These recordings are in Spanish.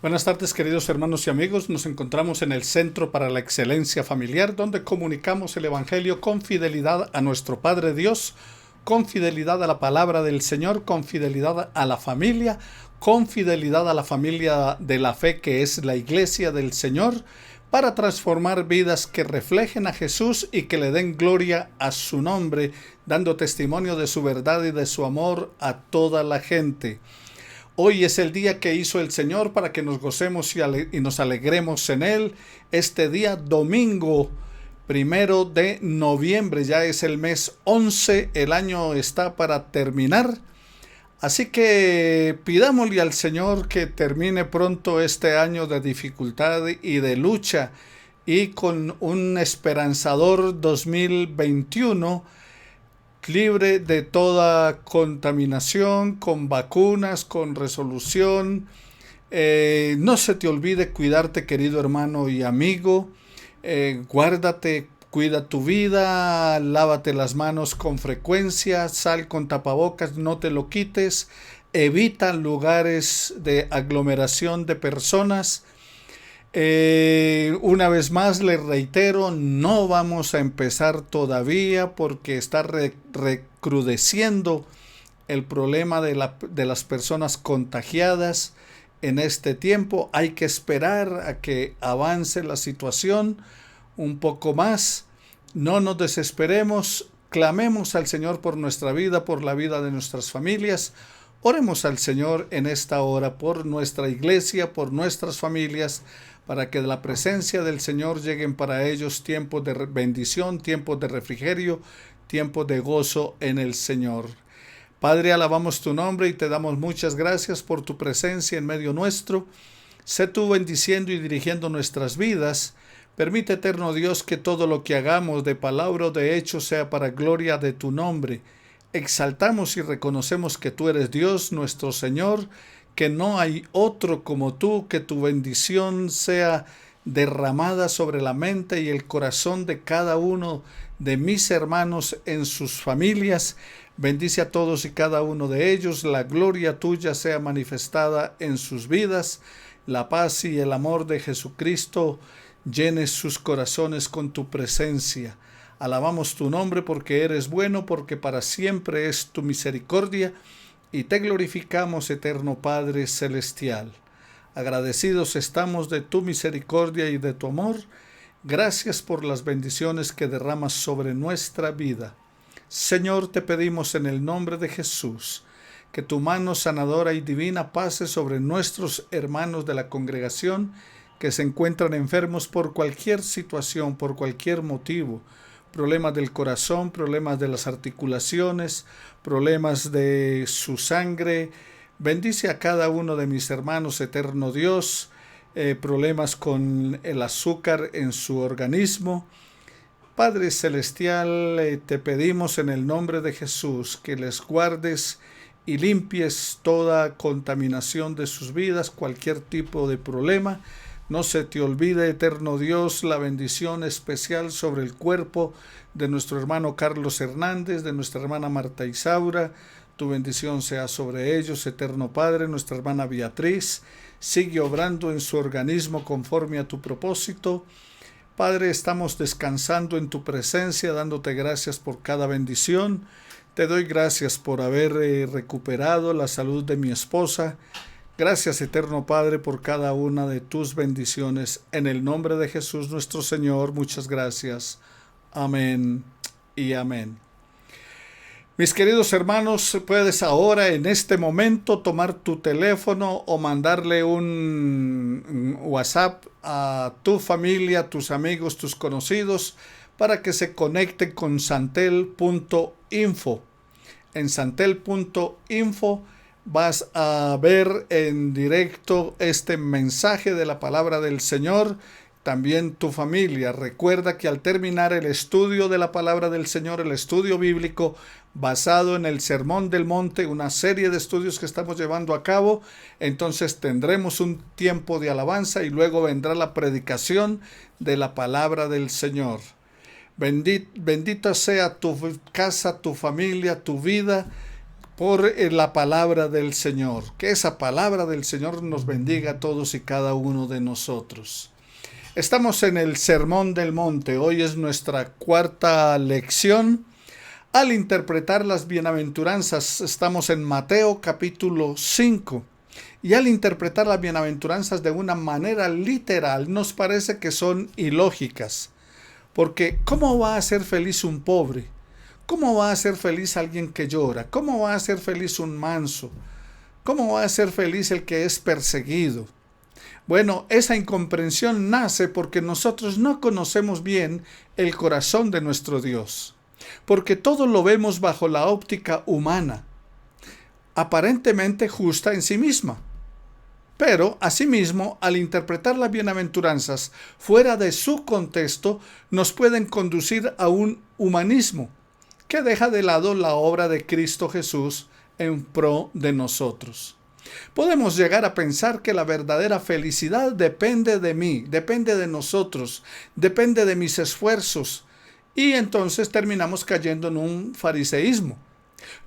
Buenas tardes, queridos hermanos y amigos. Nos encontramos en el Centro para la Excelencia Familiar, donde comunicamos el Evangelio con fidelidad a nuestro Padre Dios, con fidelidad a la palabra del Señor, con fidelidad a la familia, con fidelidad a la familia de la fe que es la Iglesia del Señor, para transformar vidas que reflejen a Jesús y que le den gloria a su nombre, dando testimonio de su verdad y de su amor a toda la gente. Hoy es el día que hizo el Señor para que nos gocemos y nos alegremos en Él. Este día, domingo 1 de noviembre, ya es el mes 11, el año está para terminar. Así que pidámosle al Señor que termine pronto este año de dificultad y de lucha y con un esperanzador 2021 libre de toda contaminación, con vacunas, con resolución. No se te olvide cuidarte, querido hermano y amigo. Guárdate, cuida tu vida, lávate las manos con frecuencia, sal con tapabocas, no te lo quites. Evita lugares de aglomeración de personas. Una vez más les reitero, no vamos a empezar todavía porque está recrudeciendo el problema de las personas contagiadas en este tiempo. Hay que esperar a que avance la situación un poco más. No nos desesperemos, clamemos al Señor por nuestra vida, por la vida de nuestras familias. Oremos al Señor en esta hora por nuestra iglesia, por nuestras familias, para que de la presencia del Señor lleguen para ellos tiempos de bendición, tiempos de refrigerio, tiempos de gozo en el Señor. Padre, alabamos tu nombre y te damos muchas gracias por tu presencia en medio nuestro. Sé tú bendiciendo y dirigiendo nuestras vidas. Permite, eterno Dios, que todo lo que hagamos de palabra o de hecho sea para gloria de tu nombre. Exaltamos y reconocemos que tú eres Dios, nuestro Señor, que no hay otro como tú, que tu bendición sea derramada sobre la mente y el corazón de cada uno de mis hermanos en sus familias. Bendice a todos y cada uno de ellos, la gloria tuya sea manifestada en sus vidas, la paz y el amor de Jesucristo llene sus corazones con tu presencia. Alabamos tu nombre porque eres bueno, porque para siempre es tu misericordia, y te glorificamos, eterno Padre celestial. Agradecidos estamos de tu misericordia y de tu amor. Gracias por las bendiciones que derramas sobre nuestra vida. Señor, te pedimos en el nombre de Jesús, que tu mano sanadora y divina pase sobre nuestros hermanos de la congregación que se encuentran enfermos por cualquier situación, por cualquier motivo. Problemas del corazón, problemas de las articulaciones, problemas de su sangre. Bendice a cada uno de mis hermanos, eterno Dios, problemas con el azúcar en su organismo. Padre celestial, te pedimos en el nombre de Jesús que les guardes y limpies toda contaminación de sus vidas, cualquier tipo de problema. No se te olvide, eterno Dios, la bendición especial sobre el cuerpo de nuestro hermano Carlos Hernández, de nuestra hermana Marta Isaura. Tu bendición sea sobre ellos, eterno Padre. Nuestra hermana Beatriz, sigue obrando en su organismo conforme a tu propósito. Padre, estamos descansando en tu presencia, dándote gracias por cada bendición. Te doy gracias por haber recuperado la salud de mi esposa. Gracias, eterno Padre, por cada una de tus bendiciones. En el nombre de Jesús nuestro Señor, muchas gracias. Amén y amén. Mis queridos hermanos, puedes ahora, en este momento, tomar tu teléfono o mandarle un WhatsApp a tu familia, tus amigos, tus conocidos, para que se conecten con santel.info. En santel.info vas a ver en directo este mensaje de la palabra del Señor. También tu familia. Recuerda que al terminar el estudio de la palabra del Señor, el estudio bíblico basado en el Sermón del Monte, una serie de estudios que estamos llevando a cabo, entonces tendremos un tiempo de alabanza y luego vendrá la predicación de la palabra del Señor. Bendita sea tu casa, tu familia, tu vida. por la palabra del Señor. Que esa palabra del Señor nos bendiga a todos y cada uno de nosotros. Estamos en el Sermón del Monte. Hoy es nuestra cuarta lección. Al interpretar las bienaventuranzas, estamos en Mateo capítulo 5. Y al interpretar las bienaventuranzas de una manera literal, nos parece que son ilógicas. Porque ¿cómo va a ser feliz un pobre? ¿Cómo va a ser feliz alguien que llora? ¿Cómo va a ser feliz un manso? ¿Cómo va a ser feliz el que es perseguido? Bueno, esa incomprensión nace porque nosotros no conocemos bien el corazón de nuestro Dios. Porque todo lo vemos bajo la óptica humana, aparentemente justa en sí misma. Pero, asimismo, al interpretar las bienaventuranzas fuera de su contexto, nos pueden conducir a un humanismo que deja de lado la obra de Cristo Jesús en pro de nosotros. Podemos llegar a pensar que la verdadera felicidad depende de mí, depende de nosotros, depende de mis esfuerzos, y entonces terminamos cayendo en un fariseísmo.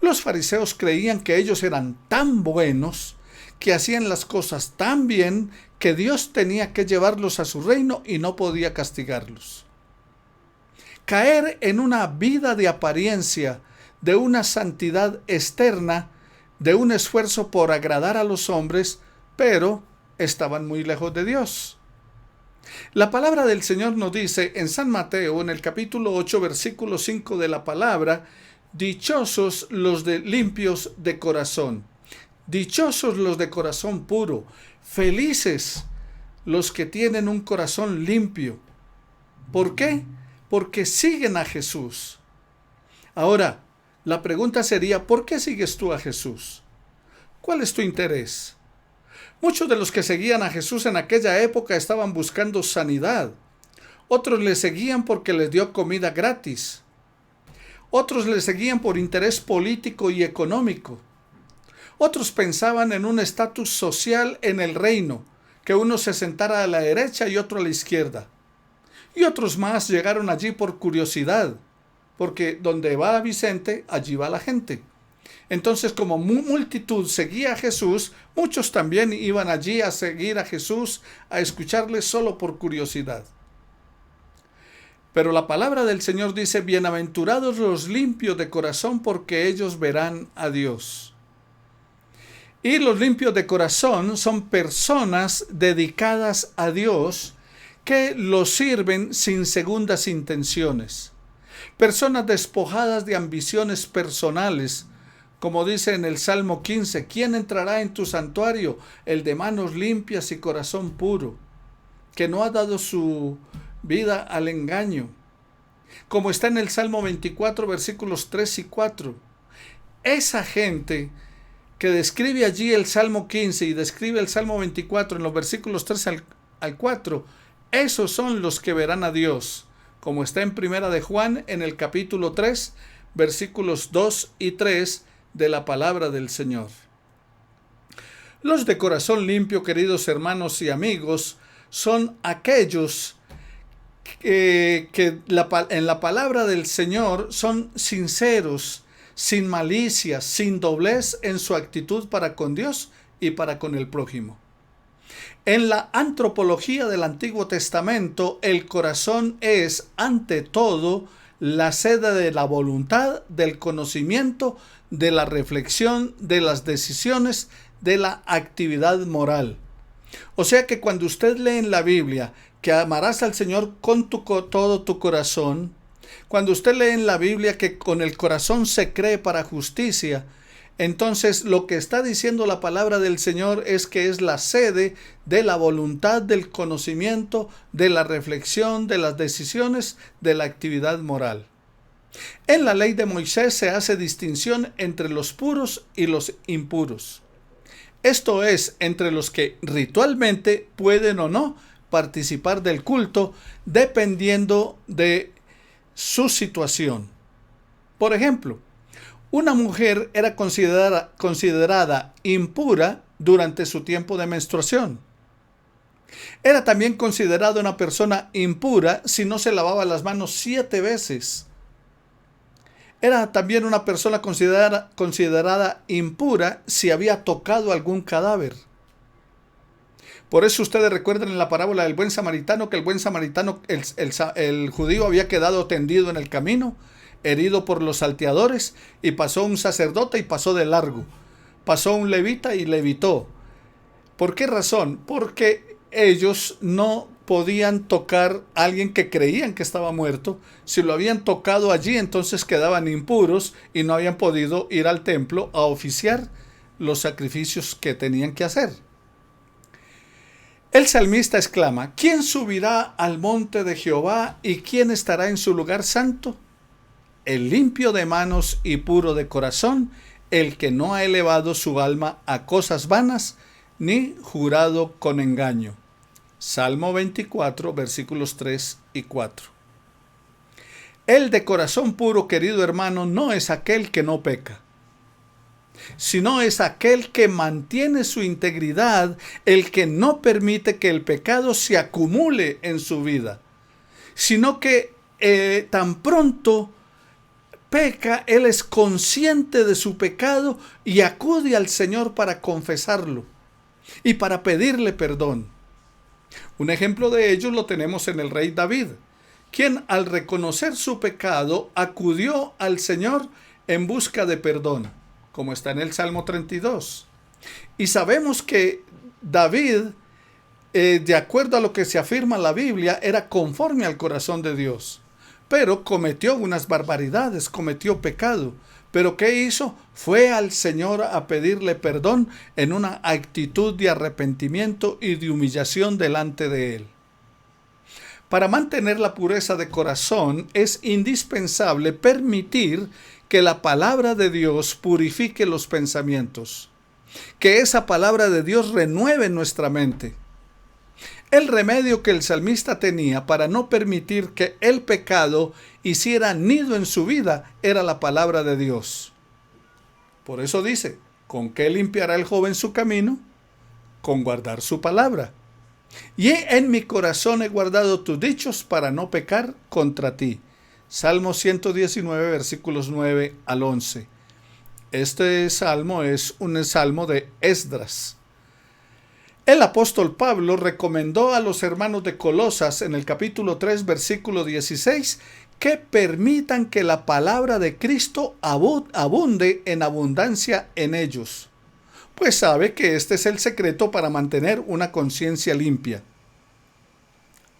Los fariseos creían que ellos eran tan buenos, que hacían las cosas tan bien, que Dios tenía que llevarlos a su reino y no podía castigarlos. Caer en una vida de apariencia, de una santidad externa, de un esfuerzo por agradar a los hombres, pero estaban muy lejos de Dios. La palabra del Señor nos dice en San Mateo, en el capítulo 8, versículo 5 de la palabra: dichosos los limpios de corazón. Dichosos los de corazón puro, felices los que tienen un corazón limpio. ¿Por qué? Porque siguen a Jesús. Ahora, la pregunta sería, ¿por qué sigues tú a Jesús? ¿Cuál es tu interés? Muchos de los que seguían a Jesús en aquella época estaban buscando sanidad. Otros le seguían porque les dio comida gratis. Otros le seguían por interés político y económico. Otros pensaban en un estatus social en el reino, que uno se sentara a la derecha y otro a la izquierda. Y otros más llegaron allí por curiosidad, porque donde va Vicente, allí va la gente. Entonces, como multitud seguía a Jesús, muchos también iban allí a seguir a Jesús, a escucharle solo por curiosidad. Pero la palabra del Señor dice: bienaventurados los limpios de corazón, porque ellos verán a Dios. Y los limpios de corazón son personas dedicadas a Dios que los sirven sin segundas intenciones. Personas despojadas de ambiciones personales, como dice en el Salmo 15, ¿quién entrará en tu santuario? El de manos limpias y corazón puro, que no ha dado su vida al engaño. Como está en el Salmo 24, versículos 3 y 4. Esa gente que describe allí el Salmo 15 y describe el Salmo 24 en los versículos 3 al 4, esos son los que verán a Dios, como está en Primera de Juan en el capítulo 3, versículos 2 y 3 de la palabra del Señor. Los de corazón limpio, queridos hermanos y amigos, son aquellos que en la palabra del Señor son sinceros, sin malicia, sin doblez en su actitud para con Dios y para con el prójimo. En la antropología del Antiguo Testamento, el corazón es, ante todo, la sede de la voluntad, del conocimiento, de la reflexión, de las decisiones, de la actividad moral. O sea que cuando usted lee en la Biblia que amarás al Señor con todo tu corazón, cuando usted lee en la Biblia que con el corazón se cree para justicia, entonces lo que está diciendo la palabra del Señor es que es la sede de la voluntad, del conocimiento, de la reflexión, de las decisiones, de la actividad moral. En la ley de Moisés se hace distinción entre los puros y los impuros. Esto es, entre los que ritualmente pueden o no participar del culto, dependiendo de su situación. Por ejemplo, una mujer era considerada impura durante su tiempo de menstruación. Era también considerada una persona impura si no se lavaba las manos 7 veces. Era también una persona considerada impura si había tocado algún cadáver. Por eso ustedes recuerdan en la parábola del buen samaritano que el buen samaritano, el judío había quedado tendido en el camino, herido por los salteadores, y pasó un sacerdote y pasó de largo. Pasó un levita y levitó. ¿Por qué razón? Porque ellos no podían tocar a alguien que creían que estaba muerto. Si lo habían tocado allí, entonces quedaban impuros y no habían podido ir al templo a oficiar los sacrificios que tenían que hacer. El salmista exclama: ¿quién subirá al monte de Jehová y quién estará en su lugar santo? El limpio de manos y puro de corazón, el que no ha elevado su alma a cosas vanas, ni jurado con engaño. Salmo 24, versículos 3 y 4. El de corazón puro, querido hermano, no es aquel que no peca, sino es aquel que mantiene su integridad, el que no permite que el pecado se acumule en su vida, sino que tan pronto peca, él es consciente de su pecado y acude al Señor para confesarlo y para pedirle perdón. Un ejemplo de ello lo tenemos en el rey David, quien al reconocer su pecado acudió al Señor en busca de perdón, como está en el Salmo 32. Y sabemos que David, de acuerdo a lo que se afirma en la Biblia, era conforme al corazón de Dios, pero cometió unas barbaridades, cometió pecado. ¿Pero qué hizo? Fue al Señor a pedirle perdón en una actitud de arrepentimiento y de humillación delante de Él. Para mantener la pureza de corazón es indispensable permitir que la palabra de Dios purifique los pensamientos, que esa palabra de Dios renueve nuestra mente. El remedio que el salmista tenía para no permitir que el pecado hiciera nido en su vida era la palabra de Dios. Por eso dice: ¿con qué limpiará el joven su camino? Con guardar su palabra. Y en mi corazón he guardado tus dichos para no pecar contra ti. Salmo 119, versículos 9 al 11. Este salmo es un salmo de Esdras. El apóstol Pablo recomendó a los hermanos de Colosas en el capítulo 3, versículo 16, que permitan que la palabra de Cristo abunde en abundancia en ellos, pues sabe que este es el secreto para mantener una conciencia limpia.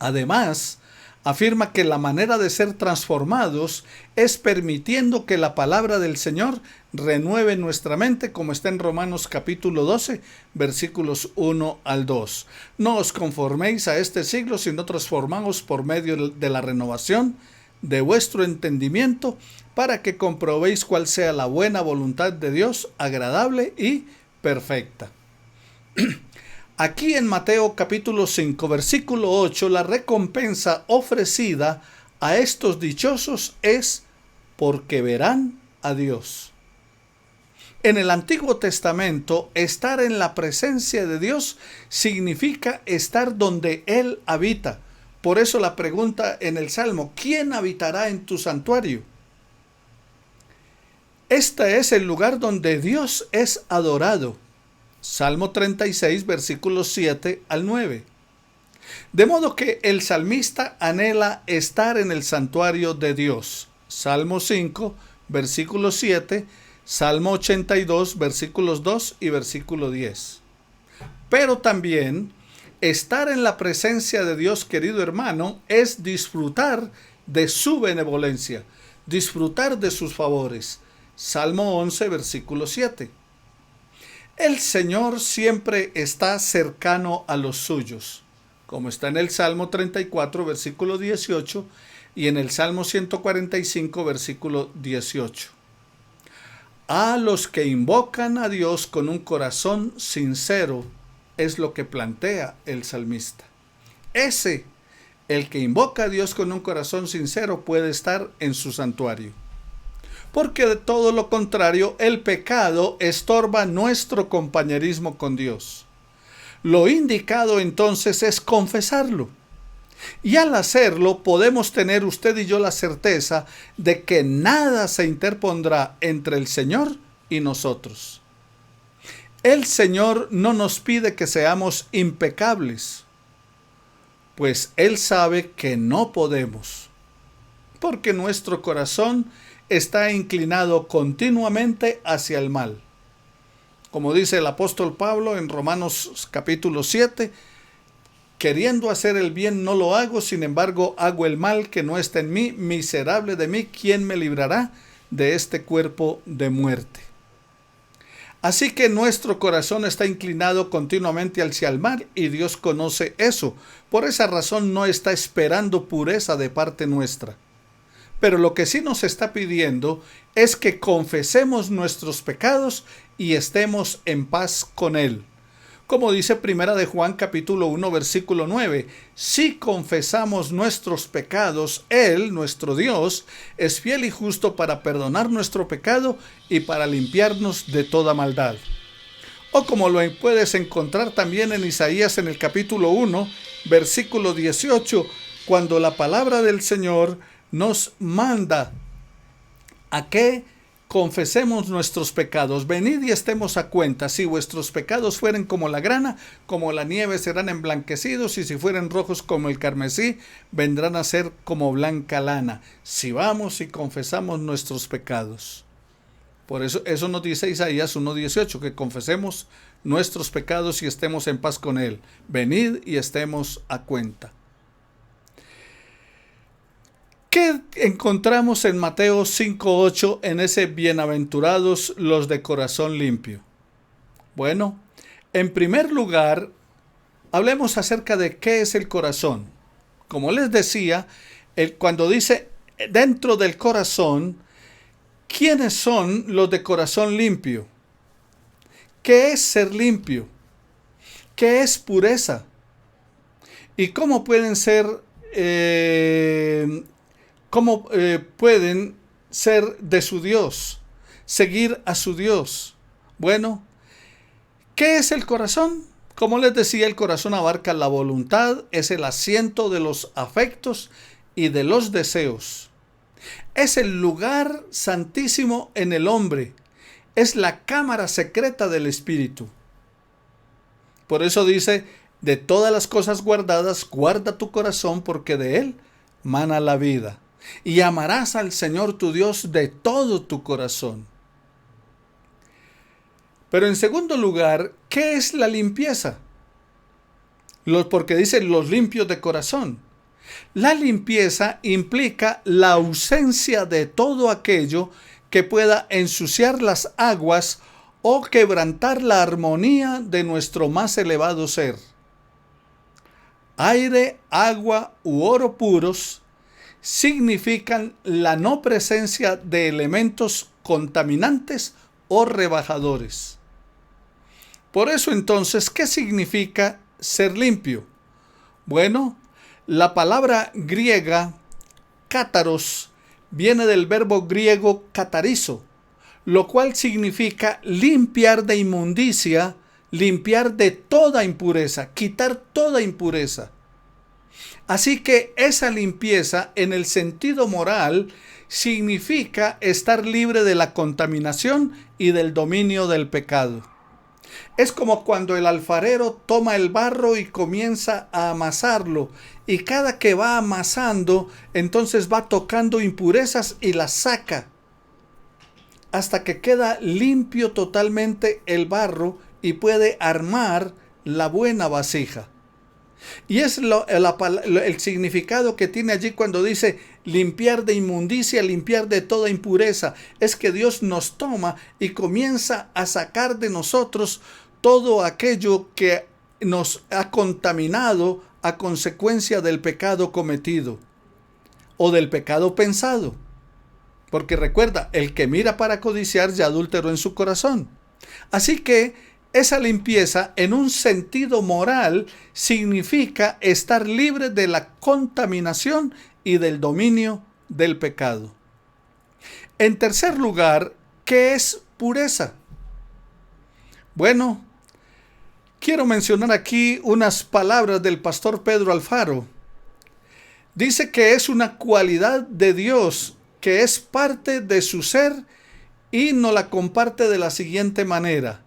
Además, afirma que la manera de ser transformados es permitiendo que la palabra del Señor renueve nuestra mente, como está en Romanos capítulo 12, versículos 1 al 2. No os conforméis a este siglo, sino transformaos por medio de la renovación de vuestro entendimiento, para que comprobéis cuál sea la buena voluntad de Dios, agradable y perfecta. Aquí en Mateo capítulo 5, versículo 8, la recompensa ofrecida a estos dichosos es: porque verán a Dios. En el Antiguo Testamento, estar en la presencia de Dios significa estar donde Él habita. Por eso la pregunta en el Salmo: ¿quién habitará en tu santuario? Este es el lugar donde Dios es adorado. Salmo 36, versículos 7 al 9. De modo que el salmista anhela estar en el santuario de Dios. Salmo 5, versículo 7, Salmo 82, versículos 2 y versículo 10. Pero también estar en la presencia de Dios, querido hermano, es disfrutar de su benevolencia, disfrutar de sus favores. Salmo 11, versículo 7. El Señor siempre está cercano a los suyos, como está en el Salmo 34, versículo 18, y en el Salmo 145, versículo 18. A los que invocan a Dios con un corazón sincero, es lo que plantea el salmista. El que invoca a Dios con un corazón sincero, puede estar en su santuario. Porque de todo lo contrario, el pecado estorba nuestro compañerismo con Dios. Lo indicado entonces es confesarlo. Y al hacerlo, podemos tener usted y yo la certeza de que nada se interpondrá entre el Señor y nosotros. El Señor no nos pide que seamos impecables, pues Él sabe que no podemos, porque nuestro corazón está inclinado continuamente hacia el mal. Como dice el apóstol Pablo en Romanos capítulo 7, queriendo hacer el bien no lo hago, sin embargo hago el mal que no está en mí, miserable de mí, ¿quién me librará de este cuerpo de muerte? Así que nuestro corazón está inclinado continuamente hacia el mal y Dios conoce eso. Por esa razón no está esperando pureza de parte nuestra. Pero lo que sí nos está pidiendo es que confesemos nuestros pecados y estemos en paz con Él. Como dice Primera de Juan capítulo 1 versículo 9, si confesamos nuestros pecados, Él, nuestro Dios, es fiel y justo para perdonar nuestro pecado y para limpiarnos de toda maldad. O como lo puedes encontrar también en Isaías en el capítulo 1, versículo 18, cuando la palabra del Señor nos manda a que confesemos nuestros pecados. Venid y estemos a cuenta. Si vuestros pecados fueren como la grana, como la nieve serán emblanquecidos, y si fueren rojos como el carmesí, vendrán a ser como blanca lana. Si vamos y confesamos nuestros pecados. Por eso nos dice Isaías 1:18, que confesemos nuestros pecados y estemos en paz con Él. Venid y estemos a cuenta. ¿Qué encontramos en Mateo 5:8 en ese bienaventurados los de corazón limpio? Bueno, en primer lugar, hablemos acerca de qué es el corazón. Como les decía, cuando dice dentro del corazón, ¿quiénes son los de corazón limpio? ¿Qué es ser limpio? ¿Qué es pureza? ¿Y cómo pueden ser pueden ser de su Dios, seguir a su Dios? Bueno, ¿qué es el corazón? Como les decía, el corazón abarca la voluntad, es el asiento de los afectos y de los deseos. Es el lugar santísimo en el hombre, es la cámara secreta del espíritu. Por eso dice, de todas las cosas guardadas, guarda tu corazón, porque de él mana la vida. Y amarás al Señor tu Dios de todo tu corazón. Pero en segundo lugar, ¿qué es la limpieza? Porque dice los limpios de corazón. La limpieza implica la ausencia de todo aquello que pueda ensuciar las aguas o quebrantar la armonía de nuestro más elevado ser. Aire, agua u oro puros significan la no presencia de elementos contaminantes o rebajadores. Por eso entonces, ¿qué significa ser limpio? Bueno, la palabra griega cátaros viene del verbo griego catarizo, lo cual significa limpiar de inmundicia, limpiar de toda impureza, quitar toda impureza. Así que esa limpieza en el sentido moral significa estar libre de la contaminación y del dominio del pecado. Es como cuando el alfarero toma el barro y comienza a amasarlo, y cada que va amasando, entonces va tocando impurezas y las saca, hasta que queda limpio totalmente el barro y puede armar la buena vasija. Y es el significado que tiene allí cuando dice limpiar de inmundicia, limpiar de toda impureza. Es que Dios nos toma y comienza a sacar de nosotros todo aquello que nos ha contaminado a consecuencia del pecado cometido o del pecado pensado. Porque recuerda, el que mira para codiciar ya adulteró en su corazón. Así que esa limpieza en un sentido moral significa estar libre de la contaminación y del dominio del pecado. En tercer lugar, ¿qué es pureza? Bueno, quiero mencionar aquí unas palabras del pastor Pedro Alfaro, Dice que es una cualidad de Dios, que es parte de su ser y nos la comparte de la siguiente manera.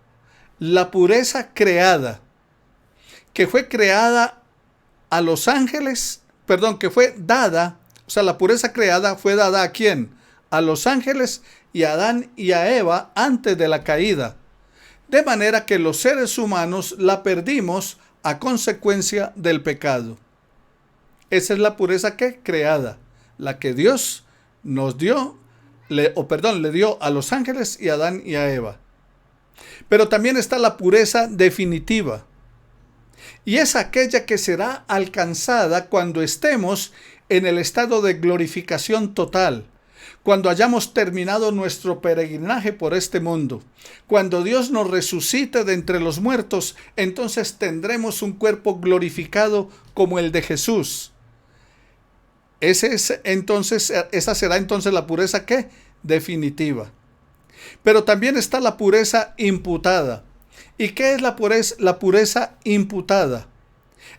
La pureza creada, que fue creada a los ángeles, que fue dada, o sea, la pureza creada fue dada ¿a quién? A los ángeles y a Adán y a Eva antes de la caída. De manera que los seres humanos la perdimos a consecuencia del pecado. Esa es la pureza que creada, la que Dios nos dio, le dio a los ángeles y a Adán y a Eva. Pero también está la pureza definitiva. Y es aquella que será alcanzada cuando estemos en el estado de glorificación total, cuando hayamos terminado nuestro peregrinaje por este mundo, cuando Dios nos resucite de entre los muertos, entonces tendremos un cuerpo glorificado como el de Jesús. Esa será entonces la pureza ¿qué? Definitiva. Pero también está la pureza imputada. ¿Y qué es la pureza imputada?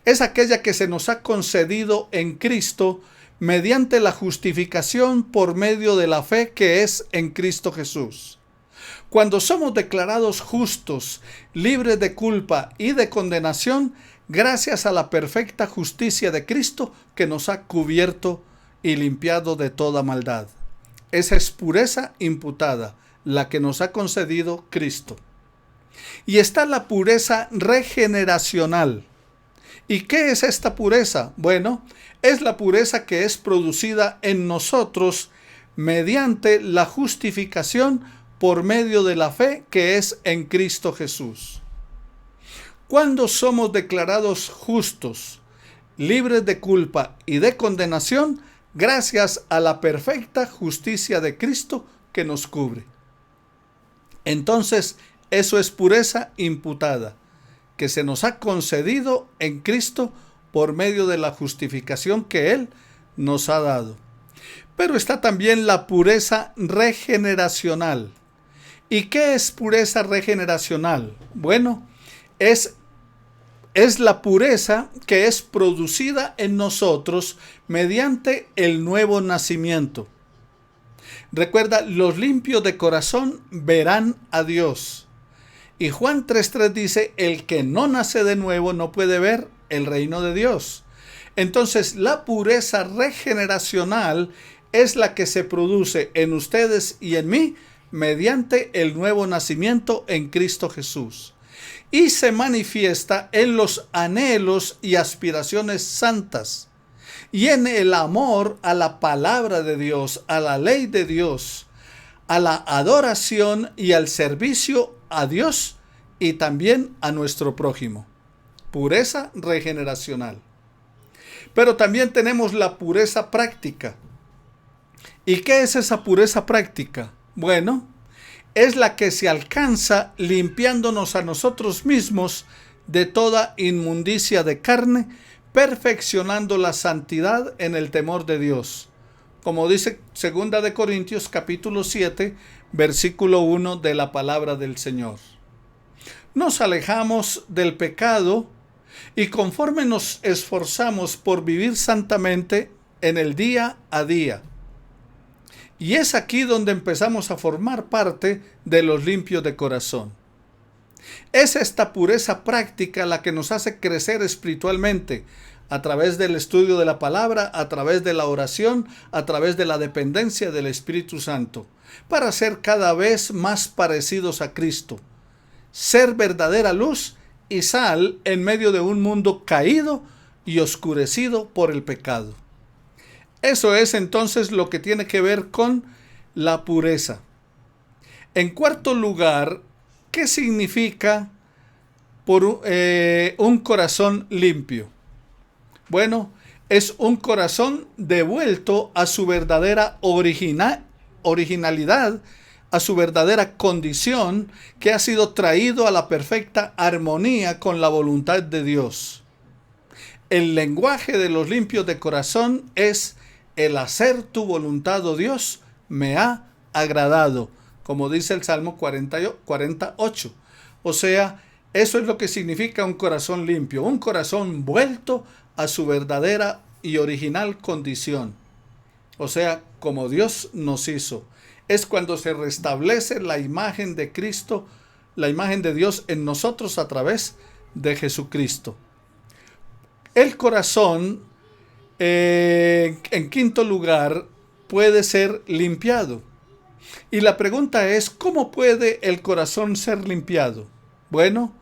Es aquella que se nos ha concedido en Cristo mediante la justificación por medio de la fe que es en Cristo Jesús. Cuando somos declarados justos, libres de culpa y de condenación, gracias a la perfecta justicia de Cristo que nos ha cubierto y limpiado de toda maldad. Esa es pureza imputada, la que nos ha concedido Cristo. Y está la pureza regeneracional. ¿Y qué es esta pureza? Bueno, es la pureza que es producida en nosotros mediante la justificación por medio de la fe que es en Cristo Jesús. Cuando somos declarados justos, libres de culpa y de condenación, gracias a la perfecta justicia de Cristo que nos cubre. Entonces, eso es pureza imputada, que se nos ha concedido en Cristo por medio de la justificación que Él nos ha dado. Pero está también la pureza regeneracional. ¿Y qué es pureza regeneracional? Bueno, es la pureza que es producida en nosotros mediante el nuevo nacimiento. Recuerda, los limpios de corazón verán a Dios. Y Juan 3:3 dice, el que no nace de nuevo no puede ver el reino de Dios. Entonces, la pureza regeneracional es la que se produce en ustedes y en mí mediante el nuevo nacimiento en Cristo Jesús. Y se manifiesta en los anhelos y aspiraciones santas y en el amor a la palabra de Dios, a la ley de Dios, a la adoración y al servicio a Dios y también a nuestro prójimo. Pureza regeneracional. Pero también tenemos la pureza práctica. ¿Y qué es esa pureza práctica? Bueno, es la que se alcanza limpiándonos a nosotros mismos de toda inmundicia de carne, perfeccionando la santidad en el temor de Dios. Como dice 2 de Corintios capítulo 7, versículo 1 de la palabra del Señor. Nos alejamos del pecado y conforme nos esforzamos por vivir santamente en el día a día. Y es aquí donde empezamos a formar parte de los limpios de corazón. Es esta pureza práctica la que nos hace crecer espiritualmente a través del estudio de la palabra, a través de la oración, a través de la dependencia del Espíritu Santo, para ser cada vez más parecidos a Cristo, ser verdadera luz y sal en medio de un mundo caído y oscurecido por el pecado. Eso es entonces lo que tiene que ver con la pureza. En cuarto lugar, ¿qué significa un corazón limpio? Bueno, es un corazón devuelto a su verdadera originalidad, a su verdadera condición, que ha sido traído a la perfecta armonía con la voluntad de Dios. El lenguaje de los limpios de corazón es el hacer tu voluntad, oh Dios, me ha agradado, como dice el Salmo 48. O sea, eso es lo que significa un corazón limpio, un corazón vuelto a su verdadera y original condición. O sea, como Dios nos hizo. Es cuando se restablece la imagen de Cristo, la imagen de Dios en nosotros a través de Jesucristo. El corazón, en quinto lugar, puede ser limpiado. Y la pregunta es, ¿cómo puede el corazón ser limpiado? Bueno,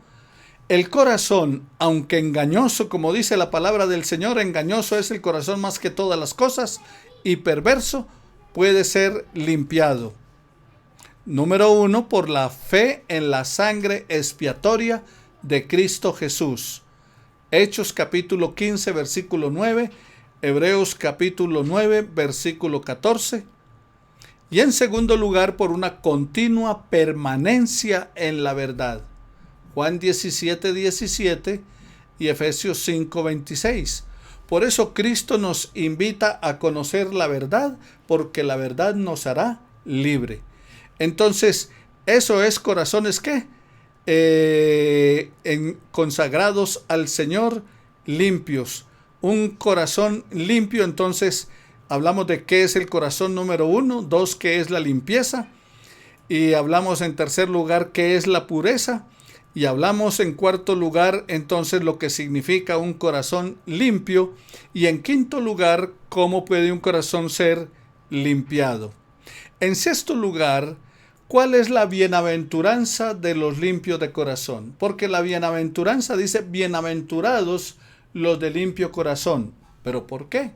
el corazón, aunque engañoso, como dice la palabra del Señor, engañoso es el corazón más que todas las cosas, y perverso, puede ser limpiado. Número 1, por la fe en la sangre expiatoria de Cristo Jesús. Hechos capítulo 15, versículo 9, Hebreos capítulo 9, versículo 14. Y en segundo lugar, por una continua permanencia en la verdad. Juan 17, 17 y Efesios 5, 26. Por eso Cristo nos invita a conocer la verdad, porque la verdad nos hará libre. Entonces, eso es corazones que consagrados al Señor, limpios. Un corazón limpio, entonces hablamos de qué es el corazón número 1, 2, qué es la limpieza, y hablamos en tercer lugar qué es la pureza, y hablamos en cuarto lugar entonces lo que significa un corazón limpio, y en quinto lugar cómo puede un corazón ser limpiado. En sexto lugar, ¿cuál es la bienaventuranza de los limpios de corazón? Porque la bienaventuranza dice, bienaventurados los de limpio corazón. ¿Pero por qué?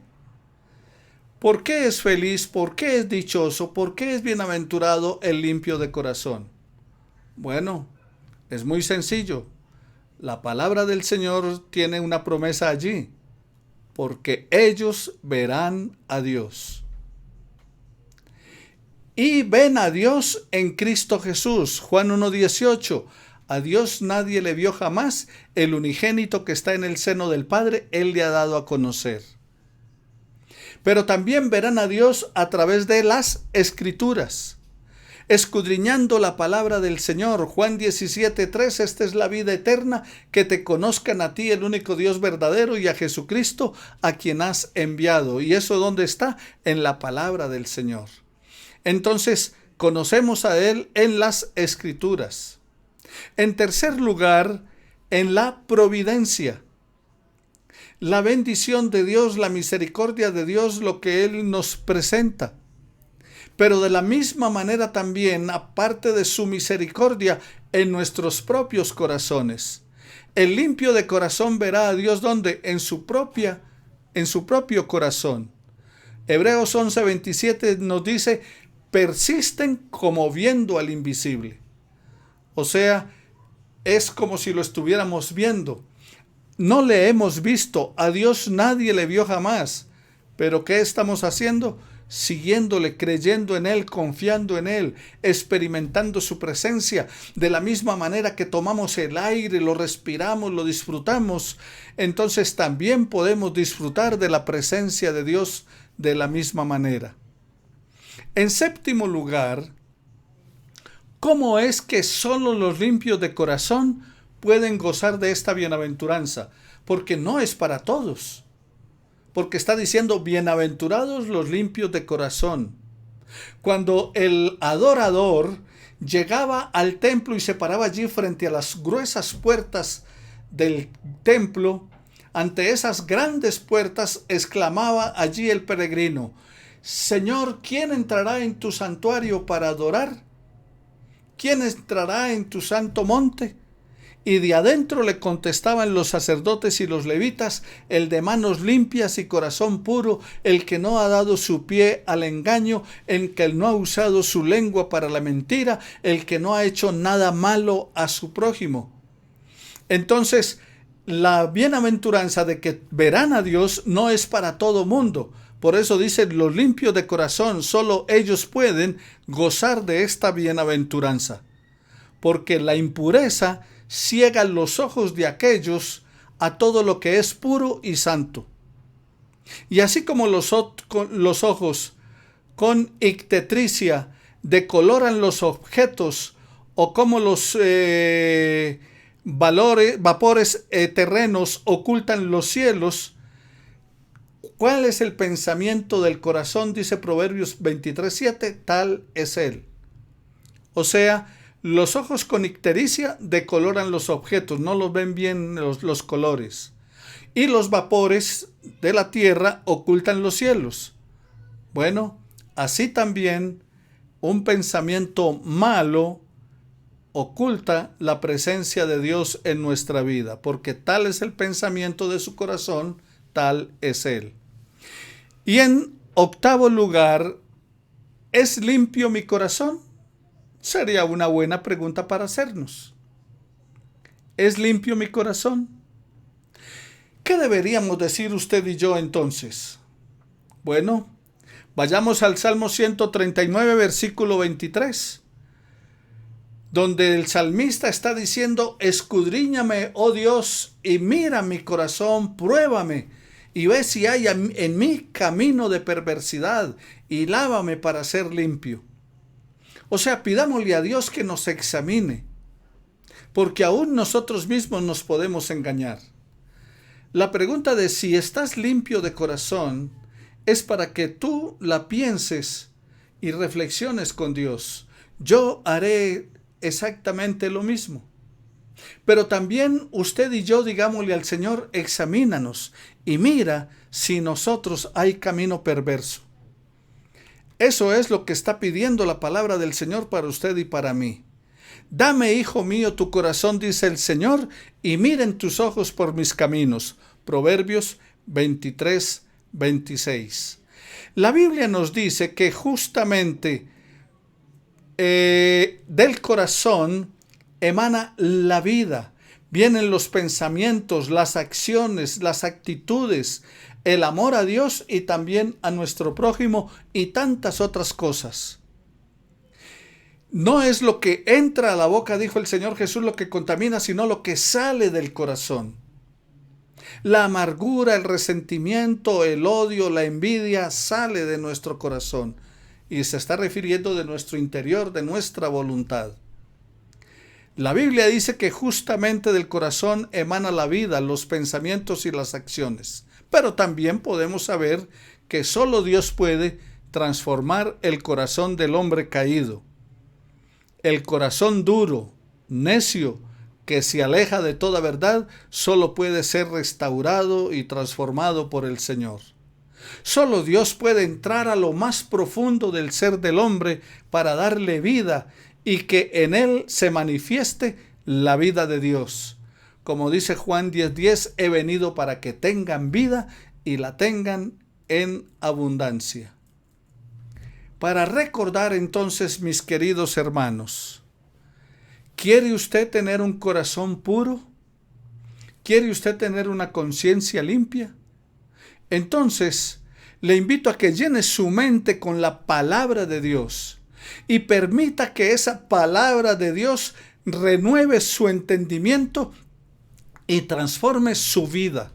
¿Por qué es feliz? ¿Por qué es dichoso? ¿Por qué es bienaventurado el limpio de corazón? Bueno, es muy sencillo. La palabra del Señor tiene una promesa allí. Porque ellos verán a Dios. Y ven a Dios en Cristo Jesús. Juan 1:18. A Dios nadie le vio jamás. El unigénito que está en el seno del Padre, Él le ha dado a conocer. Pero también verán a Dios a través de las Escrituras, escudriñando la palabra del Señor. Juan 17:3, esta es la vida eterna, que te conozcan a ti, el único Dios verdadero, y a Jesucristo, a quien has enviado. ¿Y eso dónde está? En la palabra del Señor. Entonces, conocemos a Él en las Escrituras. En tercer lugar, en la providencia. La bendición de Dios, la misericordia de Dios, lo que Él nos presenta. Pero de la misma manera también, aparte de su misericordia, en nuestros propios corazones. El limpio de corazón verá a Dios ¿dónde? En su propio corazón. Hebreos 11:27 nos dice, persisten como viendo al invisible. O sea, es como si lo estuviéramos viendo. No le hemos visto, a Dios nadie le vio jamás. Pero ¿qué estamos haciendo? Siguiéndole, creyendo en Él, confiando en Él, experimentando su presencia. De la misma manera que tomamos el aire, lo respiramos, lo disfrutamos, entonces también podemos disfrutar de la presencia de Dios de la misma manera. En séptimo lugar, ¿cómo es que solo los limpios de corazón pueden gozar de esta bienaventuranza? Porque no es para todos. Porque está diciendo, bienaventurados los limpios de corazón. Cuando el adorador llegaba al templo y se paraba allí frente a las gruesas puertas del templo, ante esas grandes puertas exclamaba allí el peregrino, Señor, ¿quién entrará en tu santuario para adorar? ¿Quién entrará en tu santo monte? Y de adentro le contestaban los sacerdotes y los levitas, el de manos limpias y corazón puro, el que no ha dado su pie al engaño, el que no ha usado su lengua para la mentira, el que no ha hecho nada malo a su prójimo. Entonces, la bienaventuranza de que verán a Dios no es para todo mundo. Por eso dice, los limpios de corazón, solo ellos pueden gozar de esta bienaventuranza. Porque la impureza ciega los ojos de aquellos a todo lo que es puro y santo. Y así como los ojos con ictetricia decoloran los objetos, o como los vapores terrenos ocultan los cielos, ¿Cuál es el pensamiento del corazón? Dice Proverbios 23:7, tal es él. O sea, los ojos con ictericia decoloran los objetos, no los ven bien los colores. Y los vapores de la tierra ocultan los cielos. Bueno, así también un pensamiento malo oculta la presencia de Dios en nuestra vida, porque tal es el pensamiento de su corazón, tal es él. Y en octavo lugar, ¿es limpio mi corazón? Sería una buena pregunta para hacernos. ¿Es limpio mi corazón? ¿Qué deberíamos decir usted y yo entonces? Bueno, vayamos al Salmo 139, versículo 23, donde el salmista está diciendo: escudriñame, oh Dios, y mira mi corazón, pruébame, y ve si hay en mí camino de perversidad, y lávame para ser limpio. O sea, pidámosle a Dios que nos examine, porque aún nosotros mismos nos podemos engañar. La pregunta de si estás limpio de corazón es para que tú la pienses y reflexiones con Dios. Yo haré exactamente lo mismo. Pero también usted y yo digámosle al Señor: examínanos y mira si nosotros hay camino perverso. Eso es lo que está pidiendo la palabra del Señor para usted y para mí. Dame, hijo mío, tu corazón, dice el Señor, y miren tus ojos por mis caminos. Proverbios 23, 26. La Biblia nos dice que justamente del corazón emana la vida. Vienen los pensamientos, las acciones, las actitudes, el amor a Dios y también a nuestro prójimo y tantas otras cosas. No es lo que entra a la boca, dijo el Señor Jesús, lo que contamina, sino lo que sale del corazón. La amargura, el resentimiento, el odio, la envidia sale de nuestro corazón y se está refiriendo de nuestro interior, de nuestra voluntad. La Biblia dice que justamente del corazón emana la vida, los pensamientos y las acciones. Pero también podemos saber que solo Dios puede transformar el corazón del hombre caído. El corazón duro, necio, que se aleja de toda verdad, solo puede ser restaurado y transformado por el Señor. Solo Dios puede entrar a lo más profundo del ser del hombre para darle vida y que en él se manifieste la vida de Dios. Como dice Juan 10:10, he venido para que tengan vida y la tengan en abundancia. Para recordar entonces, mis queridos hermanos, ¿quiere usted tener un corazón puro? ¿Quiere usted tener una conciencia limpia? Entonces, le invito a que llene su mente con la palabra de Dios y permita que esa palabra de Dios renueve su entendimiento y transforme su vida.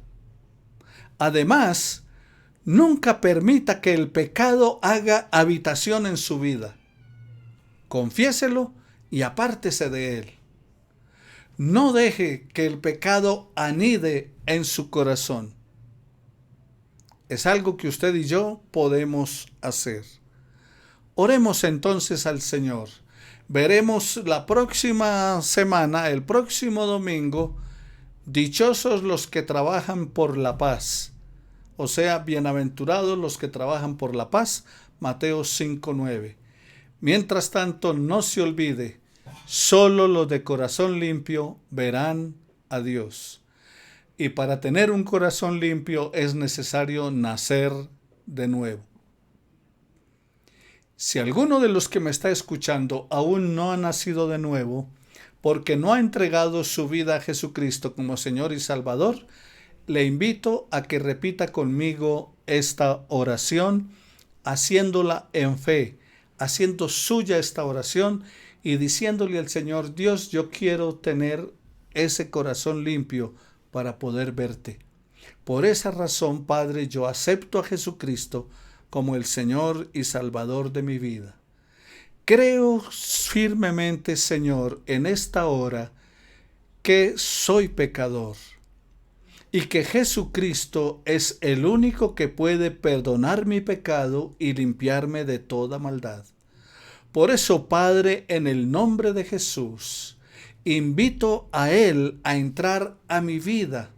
Además, nunca permita que el pecado haga habitación en su vida. Confiéselo y apártese de él. No deje que el pecado anide en su corazón. Es algo que usted y yo podemos hacer. Oremos entonces al Señor. Veremos la próxima semana, el próximo domingo, dichosos los que trabajan por la paz. O sea, bienaventurados los que trabajan por la paz, Mateo 5:9. Mientras tanto, no se olvide, solo los de corazón limpio verán a Dios. Y para tener un corazón limpio es necesario nacer de nuevo. Si alguno de los que me está escuchando aún no ha nacido de nuevo, porque no ha entregado su vida a Jesucristo como Señor y Salvador, le invito a que repita conmigo esta oración, haciéndola en fe, haciendo suya esta oración y diciéndole al Señor: Dios, yo quiero tener ese corazón limpio para poder verte. Por esa razón, Padre, yo acepto a Jesucristo como el Señor y Salvador de mi vida. Creo firmemente, Señor, en esta hora que soy pecador y que Jesucristo es el único que puede perdonar mi pecado y limpiarme de toda maldad. Por eso, Padre, en el nombre de Jesús, invito a Él a entrar a mi vida.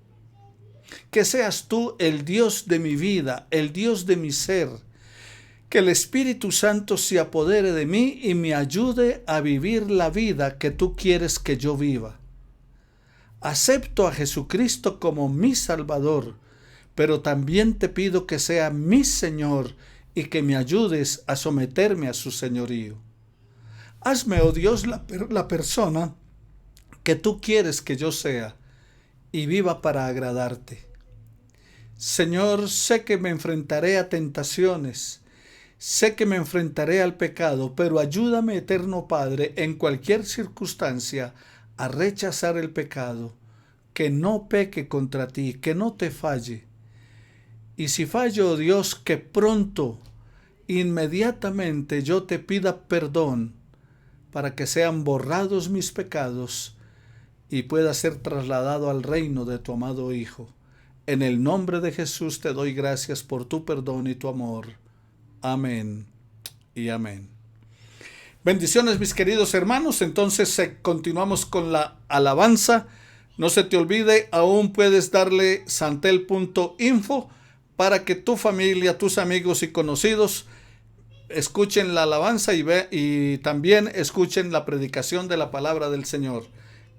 Que seas tú el Dios de mi vida, el Dios de mi ser. Que el Espíritu Santo se apodere de mí y me ayude a vivir la vida que tú quieres que yo viva. Acepto a Jesucristo como mi Salvador, pero también te pido que sea mi Señor y que me ayudes a someterme a su señorío. Hazme, oh Dios, la persona que tú quieres que yo sea y viva para agradarte. Señor, sé que me enfrentaré a tentaciones, sé que me enfrentaré al pecado, pero ayúdame, eterno Padre, en cualquier circunstancia, a rechazar el pecado, que no peque contra ti, que no te falle. Y si fallo, oh Dios, que pronto, inmediatamente yo te pida perdón para que sean borrados mis pecados y pueda ser trasladado al reino de tu amado Hijo. En el nombre de Jesús te doy gracias por tu perdón y tu amor. Amén y amén. Bendiciones, mis queridos hermanos. Entonces continuamos con la alabanza. No se te olvide, aún puedes darle santel.info para que tu familia, tus amigos y conocidos escuchen la alabanza y también escuchen la predicación de la palabra del Señor.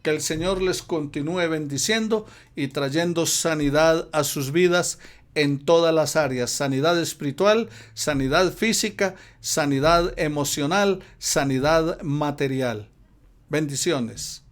Que el Señor les continúe bendiciendo y trayendo sanidad a sus vidas en todas las áreas: sanidad espiritual, sanidad física, sanidad emocional, sanidad material. Bendiciones.